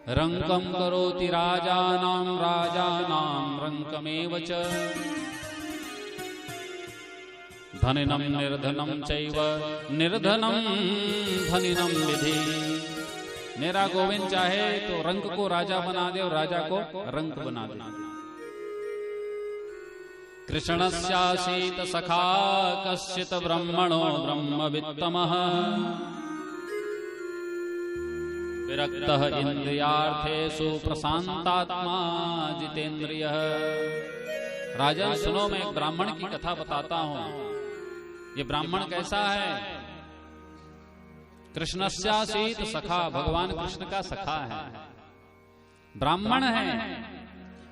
रंकं करोति राजानां रंकमेव च धनिनं निर्धनं चैव निर्धनं धनिनं विधि। मेरा गोविंद चाहे तो रंक को राजा बना दे और राजा को रंक बना दे। कृष्णस्यासीत सखा कश्चित् ब्रह्मणो ब्रह्मवित्तमः विरक्तः इंद्रियार्थेषु प्रशांतात्मा जितेंद्रियः। राजन सुनो, मैं एक ब्राह्मण की कथा बताता हूं। ये ब्राह्मण कैसा है? कृष्णस्यासीत सखा, भगवान कृष्ण का सखा है, ब्राह्मण है।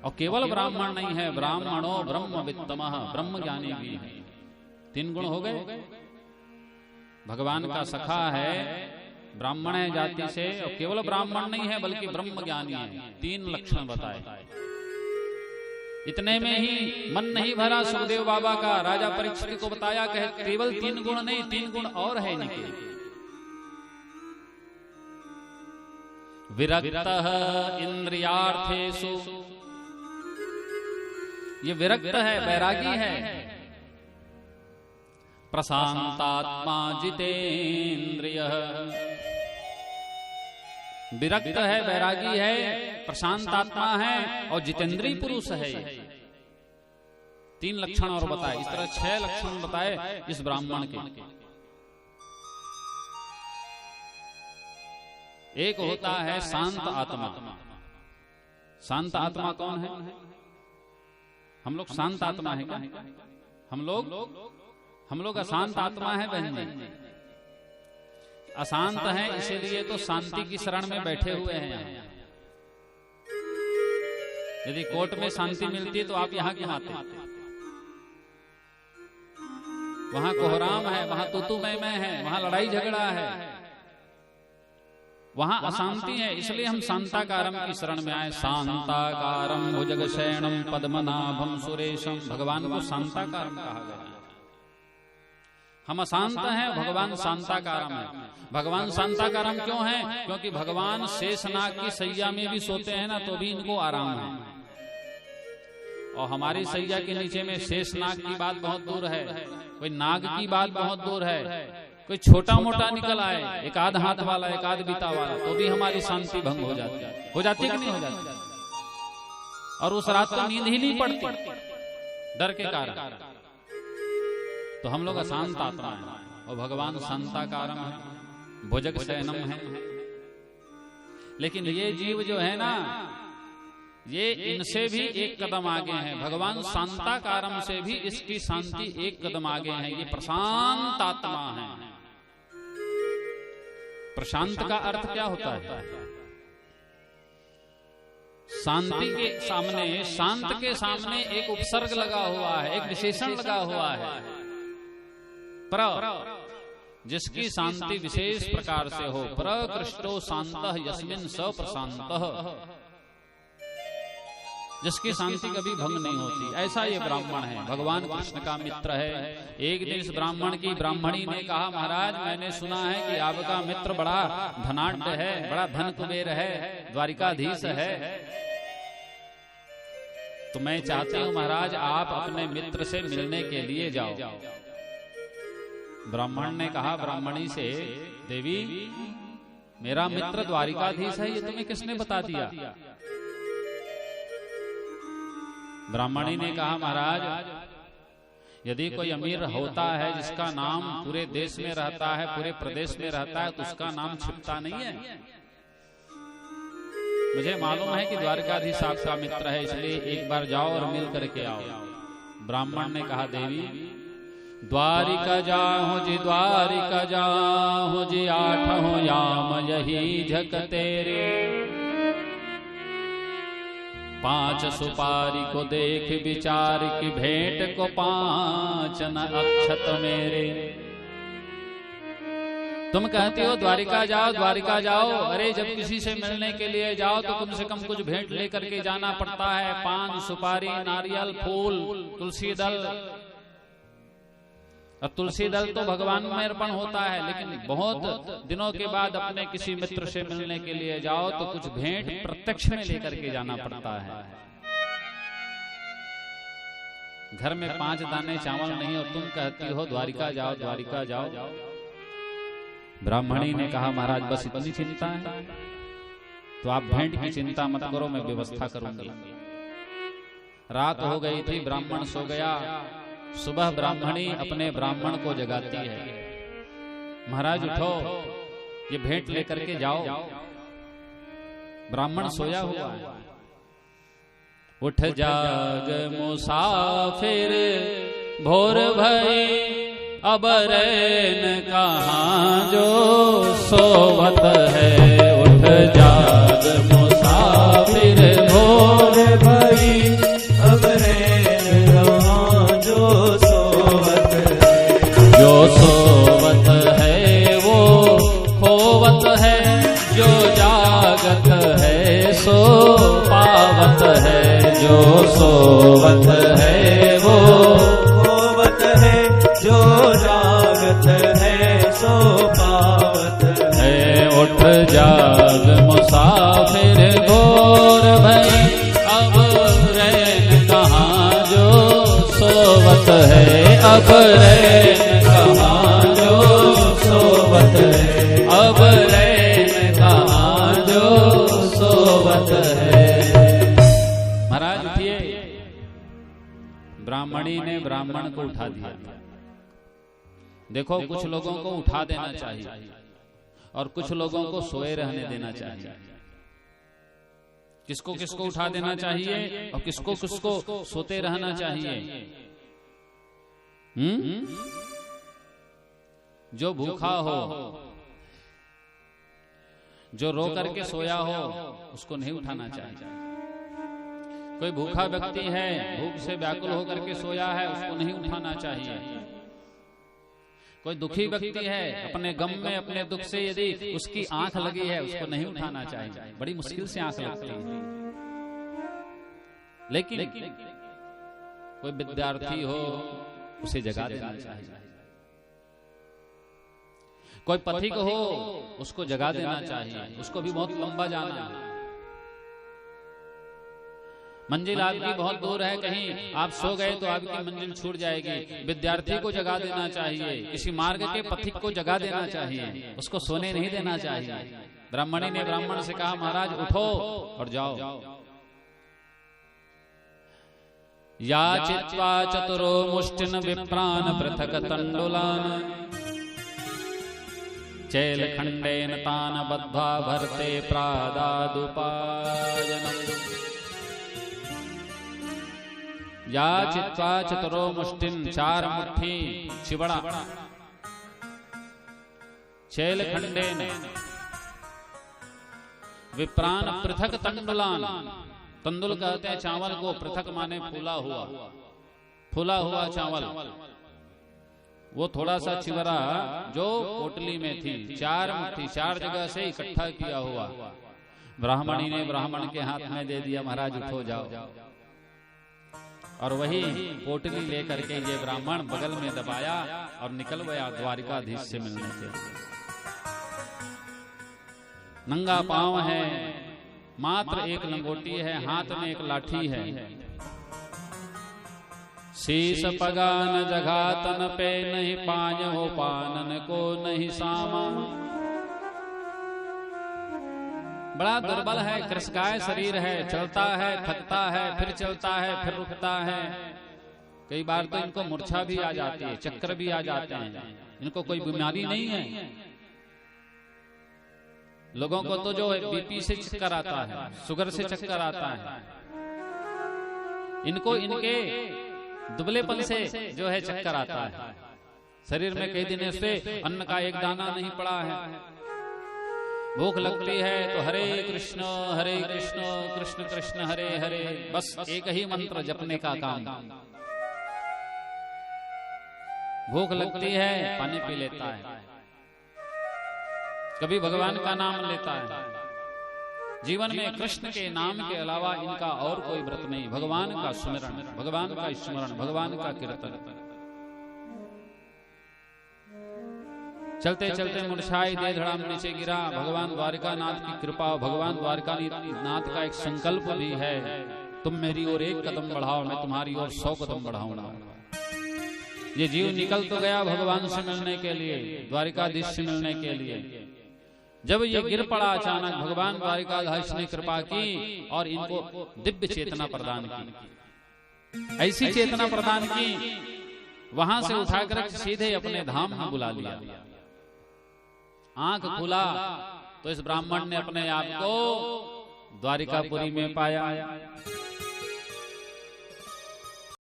और केवल ब्राह्मण नहीं है, ब्राह्मणो ब्रह्मवित्तमः, ब्रह्म ज्ञानी भी है। 3 गुण हो गए। भगवान का सखा है, ब्राह्मण है जाति से, और केवल ब्राह्मण नहीं है बल्कि ब्रह्म ज्ञानी है। 3 लक्षण बताए। इतने में ही मन नहीं भरा सुखदेव बाबा का। राजा परीक्षित को बताया कि केवल 3 गुण नहीं, 3 गुण और है इनके। विरक्तः इंद्रियार्थेषु, ये विरक्त है, बैरागी है। प्रशांतात्मा जितेंद्रियः, विरक्त है, बैरागी है, प्रशांत आत्मा है और जितेंद्रीय पुरुष है। 3 लक्षण और बताए। इस तरह 6 लक्षण बताए इस ब्राह्मण के। एक होता है शांत आत्मा। शांत आत्मा कौन है? हम लोग शांत आत्मा है क्या? हम लोग अशांत आत्मा है बहन जी। अशांत है, इसीलिए तो शांति की शरण में बैठे हुए हैं। यदि कोर्ट में शांति मिलती तो आप यहाँ क्यों आते? वहां कोहराम है, वहां तूतू मैं है, वहां लड़ाई झगड़ा है, वहां अशांति है। इसलिए हम शांताकारम की शरण में आए। शांताकारम भुजगशयनम पद्मनाभम सुरेशम। भगवान को शांताकारम कहा गया। हम अशांत हैं, भगवान शांताकारम है। भगवान शांताकारम क्यों है? क्योंकि भगवान शेषनाग की सैया में भी सोते हैं ना, तो भी इनको आराम है। और हमारी सैया के नीचे में शेषनाग की बात बहुत दूर है, कोई नाग की बात बहुत दूर है, कोई छोटा मोटा निकल आए, एक आध हाथ वाला, एक आध बीता वाला, तो भी हमारी शांति भंग हो जाती है। हो जाती कि नहीं हो जाती? और उस रात को नींद ही नहीं पड़ती डर के कारण। तो हम लोग अशांत आत्मा है और भगवान शांताकारम है, भुजग शयनम है। लेकिन ये जीव जो है ना, ये इनसे भी एक कदम आगे है। भगवान शांताकारम से भी इसकी शांति एक कदम आगे है। ये प्रशांत आत्मा है। प्रशांत का अर्थ क्या होता है? शांति के सामने, शांत के सामने एक उपसर्ग लगा हुआ है, एक विशेषण लगा हुआ है। जिसकी शांति विशेष प्रकार से हो। प्रकृष्टो शांतः यस्मिन् स प्रशांतः, जिसकी शांति कभी भंग नहीं होती, ऐसा ये ब्राह्मण है। भगवान कृष्ण का मित्र है। एक दिन इस ब्राह्मण की ब्राह्मणी ने कहा, महाराज मैंने सुना है कि आपका मित्र बड़ा धनाढ्य है, बड़ा धन कुबेर है, द्वारिकाधीश है, तो मैं चाहती हूं महाराज आप अपने मित्र से मिलने के लिए जाओ। ब्राह्मण ने कहा ब्राह्मणी से, देवी मेरा मित्र द्वारिकाधीश है, ये तुम्हें किसने बता दिया? ब्राह्मणी ने कहा, महाराज यदि कोई अमीर होता है जिसका नाम पूरे देश में रहता है, पूरे प्रदेश में रहता है, तो उसका नाम छिपता नहीं है। मुझे मालूम है कि द्वारकाधीश आपका मित्र है, इसलिए एक बार जाओ और मिल करके आओ। ब्राह्मण ने कहा, देवी द्वारिका जाहु जी, द्वारिका जाहु जी, 8 याम यही झक तेरे, 5 सुपारी को देख विचार की, भेंट को 5 न अक्षत मेरे। तुम कहते हो द्वारिका जाओ, द्वारिका जाओ, अरे जब किसी से मिलने के लिए जाओ तो कम से कम कुछ भेंट लेकर के जाना पड़ता है। 5 सुपारी, नारियल, फूल, तुलसी दल, और तुलसी दल तो भगवान में अर्पण होता है, लेकिन बहुत दिनों के बाद अपने किसी मित्र से मिलने के लिए जाओ तो कुछ भेंट प्रत्यक्ष में लेकर के जाना पड़ता है। घर में 5 दाने चावल नहीं और तुम कहती हो द्वारिका जाओ द्वारिका जाओ। ब्राह्मणी ने कहा महाराज बस इतनी चिंता है तो आप भेंट की चिंता मत करो, मैं व्यवस्था करूंगी। रात हो गई थी, ब्राह्मण सो गया। सुबह ब्राह्मणी अपने ब्राह्मण को जगाती है, महाराज उठो, ये भेंट लेकर के जाओ। ब्राह्मण सोया हुआ है। उठ जाग मुसाफिर भोर भई, अब रैन कहाँ जो सोवत है। उठ जाग मुसाफिर भोर भई, अब रैन कहाँ जो सोवत है। जो सोवत है वो खोवत है, जो जागत है सो पावत है। जो सोवत है वो खोवत है, जो जागत है सो पावत है। उठ जाग मुसाफिर भोर भई, अब रैन कहाँ जो सोवत है। अब रैन कहाँ जो सोवत है। अब रैन कहाँ जो सोवत है। महाराज उठिए। ब्राह्मणी ने ब्राह्मण को उठा दिया। देखो कुछ लोगों को उठा देना चाहिए और कुछ लोगों को सोए रहने देना चाहिए। किसको किसको उठा देना चाहिए और किसको किसको सोते रहना चाहिए। जो भूखा हो, जो रो करके सोया हो, उसको नहीं उठाना चाहिए। कोई भूखा व्यक्ति है, भूख से व्याकुल होकर के सोया है, उसको नहीं उठाना चाहिए। कोई दुखी व्यक्ति है, अपने गम में अपने दुख से यदि उसकी आंख लगी है, उसको नहीं उठाना चाहिए। बड़ी मुश्किल से आंख लगती है। लेकिन कोई विद्यार्थी हो, उसे जगा देना चाहिए। कोई पथिक हो, उसको जगा देना चाहिए। उसको भी बहुत लंबा जाना है, मंजिल आपकी बहुत दूर है, कहीं आप सो गए तो आपकी मंजिल छूट जाएगी। विद्यार्थी को जगा देना चाहिए, किसी मार्ग के पथिक को जगा देना चाहिए, उसको सोने नहीं देना चाहिए। ब्राह्मणी ने ब्राह्मण से कहा महाराज उठो और जाओ। याचित्वा चतुरो मुष्टिन विप्रान पृथक तंडुलान, चैलखंडेन तान बद्ध्वा भरते प्रादादुपायनम्। याचित्वा चतुरो मुष्टिन, 4 मुट्ठी चिवड़ा, चैलखंडेन विप्रान पृथक तंडुलान। तंदुल कहते हैं चावल को, पृथक माने फूला हुआ चावल। वो थोड़ा सा चिवरा जो पोटली में थी, 4 मुट्ठी 4 जगह से इकट्ठा किया हुआ, ब्राह्मणी ने ब्राह्मण के हाथ में दे दिया, महाराज उठो जाओ। और वही पोटली लेकर के ये ब्राह्मण बगल में दबाया और निकल गया द्वारिकाधीश से मिलने के लिए। नंगा पांव है, मात्र एक लंगोटी है, हाथ में एक लाठी है। शीस पगान जघातन पे, नहीं पांज हो पानन को नहीं सामा। बड़ा दुर्बल है, कृशकाय शरीर है, चलता है, थकता है, फिर चलता है, फिर रुकता है। कई बार तो इनको मूर्छा भी आ जाती है, चक्कर भी आ जाते हैं। इनको कोई बीमारी नहीं है। लोगों को तो जो बीपी से चक्कर आता है, शुगर से चक्कर आता है, इनको इनके दुबलेपन से जो है चक्कर आता है। शरीर में कई दिनों से अन्न का एक दाना नहीं पड़ा है। भूख लगती है तो हरे कृष्ण कृष्ण कृष्ण हरे हरे, बस एक ही मंत्र जपने का काम। भूख लगती है पानी पी लेता है, कभी भगवान का नाम लेता है। जीवन में कृष्ण के नाम के अलावा इनका और कोई व्रत नहीं। भगवान का स्मरण, भगवान का स्मरण, भगवान का कीर्तन। चलते चलते मूर्छाई दे धड़ाम नीचे गिरा। भगवान द्वारिकानाथ की कृपा, भगवान द्वारिकानाथ का एक संकल्प भी है, तुम मेरी ओर 1 कदम बढ़ाओ, मैं तुम्हारी ओर 100 कदम बढ़ाऊंगा। ये जीव निकल तो गया भगवान से मिलने के लिए, द्वारिकाधीश से मिलने के लिए। जब ये गिर पड़ा अचानक, भगवान द्वारिकाधीश ने कृपा की और इनको दिव्य चेतना प्रदान की। ऐसी चेतना प्रदान की, वहां से उठाकर सीधे अपने धाम में बुला लिया। आंख खुला तो इस ब्राह्मण ने अपने आप को द्वारिकापुरी में पाया।